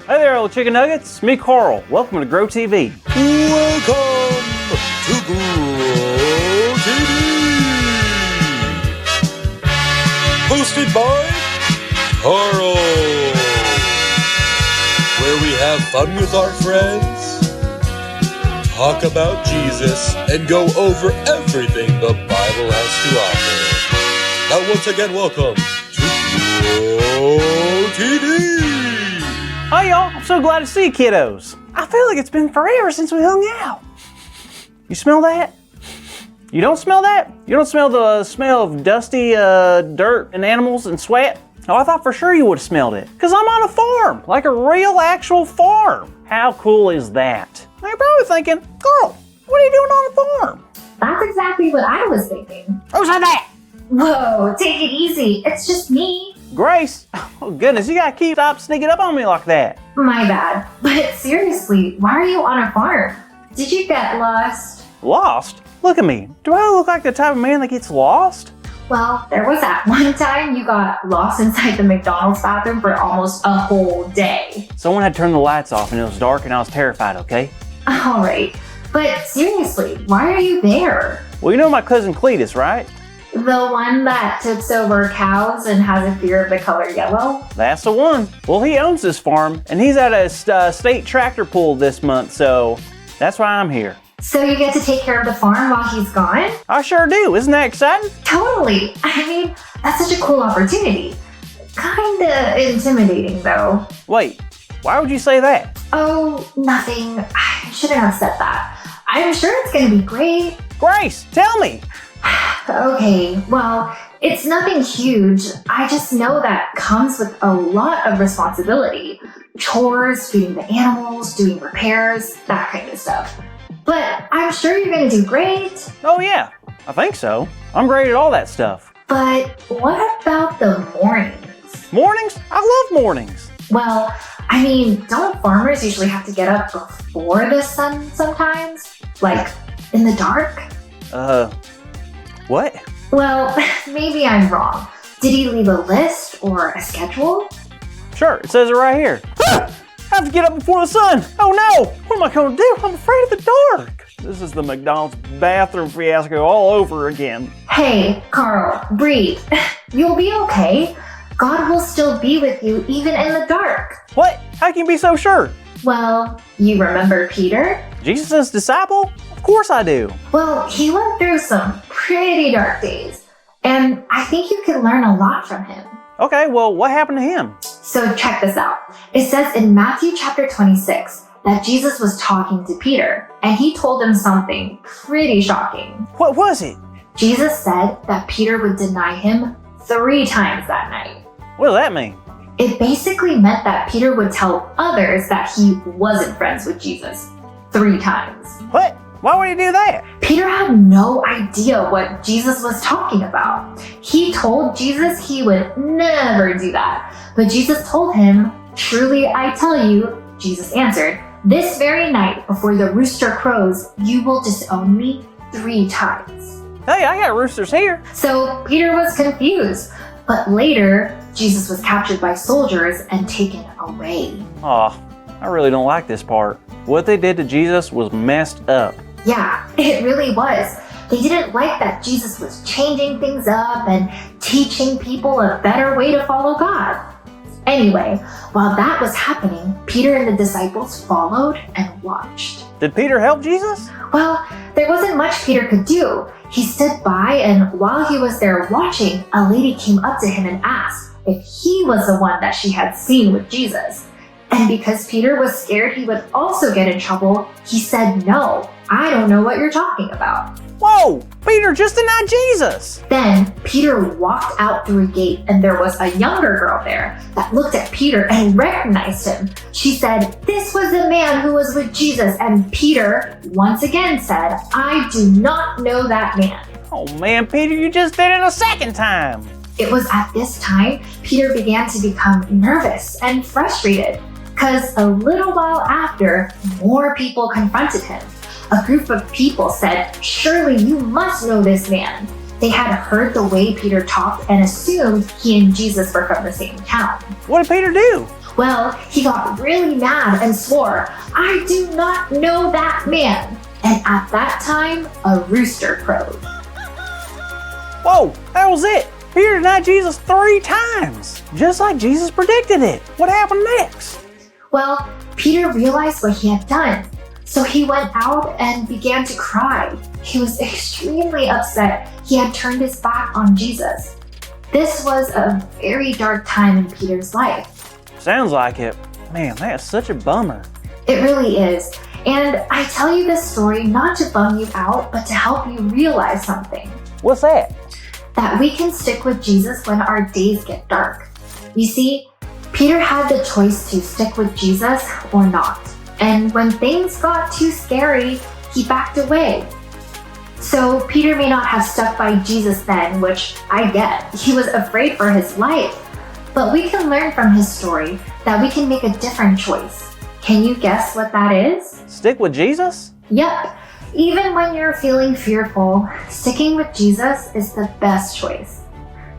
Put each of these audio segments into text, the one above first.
Hey there, old chicken nuggets. Me, Carl. Welcome to Grow TV. Welcome to Grow TV. Hosted by Carl. Where we have fun with our friends, talk about Jesus, and go over everything the Bible has to offer. Now once again, welcome to Grow TV. Hi, y'all. I'm so glad to see you, kiddos. I feel like it's been forever since we hung out. You smell that? You don't smell that? You don't smell the smell of dusty dirt and animals and sweat? Oh, I thought for sure you would have smelled it. Because I'm on a farm, like a real actual farm. How cool is that? Now you're probably thinking, Carl, what are you doing on the farm? That's exactly what I was thinking. Who said that? Whoa, take it easy. It's just me. Grace, oh goodness, you gotta stop sneaking up on me like that. My bad. But seriously, why are you on a farm? Did you get lost? Lost? Look at me. Do I look like the type of man that gets lost? Well, there was that one time you got lost inside the McDonald's bathroom for almost a whole day. Someone had turned the lights off and it was dark and I was terrified, okay? Alright, but seriously, why are you there? Well, you know my cousin Cletus, right? The one that tips over cows and has a fear of the color yellow? That's the one. Well, he owns this farm and he's at a state tractor pull this month, so that's why I'm here. So you get to take care of the farm while he's gone? I sure do. Isn't that exciting? Totally. I mean, that's such a cool opportunity. Kinda intimidating though. Wait, why would you say that? Oh, nothing. I shouldn't have said that. I'm sure it's gonna be great. Grace, tell me. Okay, well, it's nothing huge. I just know that comes with a lot of responsibility. Chores, feeding the animals, doing repairs, that kind of stuff. But I'm sure you're gonna do great. Oh yeah, I think so. I'm great at all that stuff. But what about the mornings? Mornings? I love mornings. Well, I mean, don't farmers usually have to get up before the sun sometimes? Like, in the dark? What? Well, maybe I'm wrong. Did he leave a list or a schedule? Sure, it says it right here. I have to get up before the sun. Oh no, what am I gonna do? I'm afraid of the dark. This is the McDonald's bathroom fiasco all over again. Hey, Carl, breathe. You'll be okay. God will still be with you even in the dark. What? How can you be so sure? Well, you remember Peter? Jesus' disciple? Of course I do. Well, he went through some pretty dark days, and I think you can learn a lot from him. Okay, well, what happened to him? So check this out. It says in Matthew chapter 26 that Jesus was talking to Peter, and he told him something pretty shocking. What was it? Jesus said that Peter would deny him 3 times that night. What does that mean? It basically meant that Peter would tell others that he wasn't friends with Jesus 3 times. What? Why would he do that? Peter had no idea what Jesus was talking about. He told Jesus he would never do that. But Jesus told him, "Truly I tell you," Jesus answered, "this very night before the rooster crows, you will disown me 3 times. Hey, I got roosters here. So Peter was confused. But later, Jesus was captured by soldiers and taken away. Aw, I really don't like this part. What they did to Jesus was messed up. Yeah, it really was. They didn't like that Jesus was changing things up and teaching people a better way to follow God. Anyway, while that was happening, Peter and the disciples followed and watched. Did Peter help Jesus? Well, there wasn't much Peter could do. He stood by, and while he was there watching, a lady came up to him and asked if he was the one that she had seen with Jesus. And because Peter was scared he would also get in trouble, he said, "No, I don't know what you're talking about." Whoa, Peter just denied Jesus. Then Peter walked out through a gate, and there was a younger girl there that looked at Peter and recognized him. She said, "This was the man who was with Jesus." And Peter once again said, "I do not know that man." Oh man, Peter, you just did it a second time. It was at this time Peter began to become nervous and frustrated, because a little while after, more people confronted him. A group of people said, "Surely you must know this man." They had heard the way Peter talked and assumed he and Jesus were from the same town. What did Peter do? Well, he got really mad and swore, "I do not know that man." And at that time, a rooster crowed. Whoa, that was it. Peter denied Jesus 3 times, just like Jesus predicted it. What happened next? Well, Peter realized what he had done. So he went out and began to cry. He was extremely upset he had turned his back on Jesus. This was a very dark time in Peter's life. Sounds like it. Man, that's such a bummer. It really is. And I tell you this story not to bum you out, but to help you realize something. What's that? That we can stick with Jesus when our days get dark. You see, Peter had the choice to stick with Jesus or not. And when things got too scary, he backed away. So Peter may not have stuck by Jesus then, which I get. He was afraid for his life. But we can learn from his story that we can make a different choice. Can you guess what that is? Stick with Jesus? Yep. Even when you're feeling fearful, sticking with Jesus is the best choice.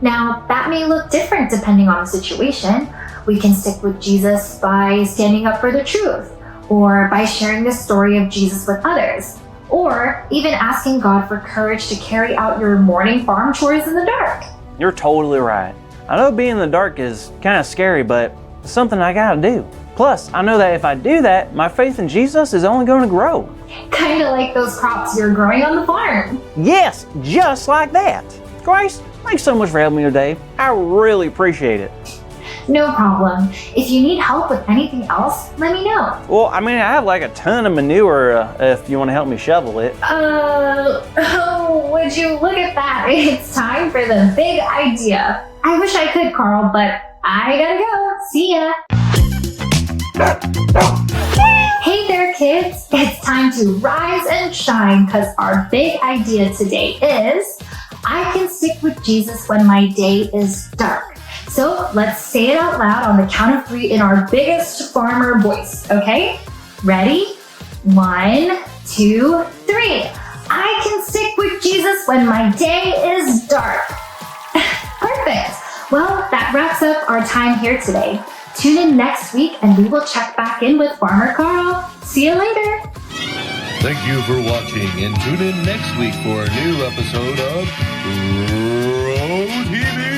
Now, that may look different depending on the situation. We can stick with Jesus by standing up for the truth, or by sharing the story of Jesus with others, or even asking God for courage to carry out your morning farm chores in the dark. You're totally right. I know being in the dark is kind of scary, but it's something I gotta do. Plus, I know that if I do that, my faith in Jesus is only going to grow. Kind of like those crops you're growing on the farm. Yes, just like that. Grace, thanks so much for helping me today. I really appreciate it. No problem. If you need help with anything else, let me know. Well, I mean, I have like a ton of manure if you want to help me shovel it. Oh, would you look at that? It's time for the big idea. I wish I could, Carl, but I gotta go. See ya. Hey there, kids. It's time to rise and shine because our big idea today is I can stick with Jesus when my day is dark. So let's say it out loud on the count of 3 in our biggest farmer voice, okay? Ready? 1, 2, 3. I can stick with Jesus when my day is dark. Perfect. Well, that wraps up our time here today. Tune in next week and we will check back in with Farmer Carl. See you later. Thank you for watching, and tune in next week for a new episode of Road TV.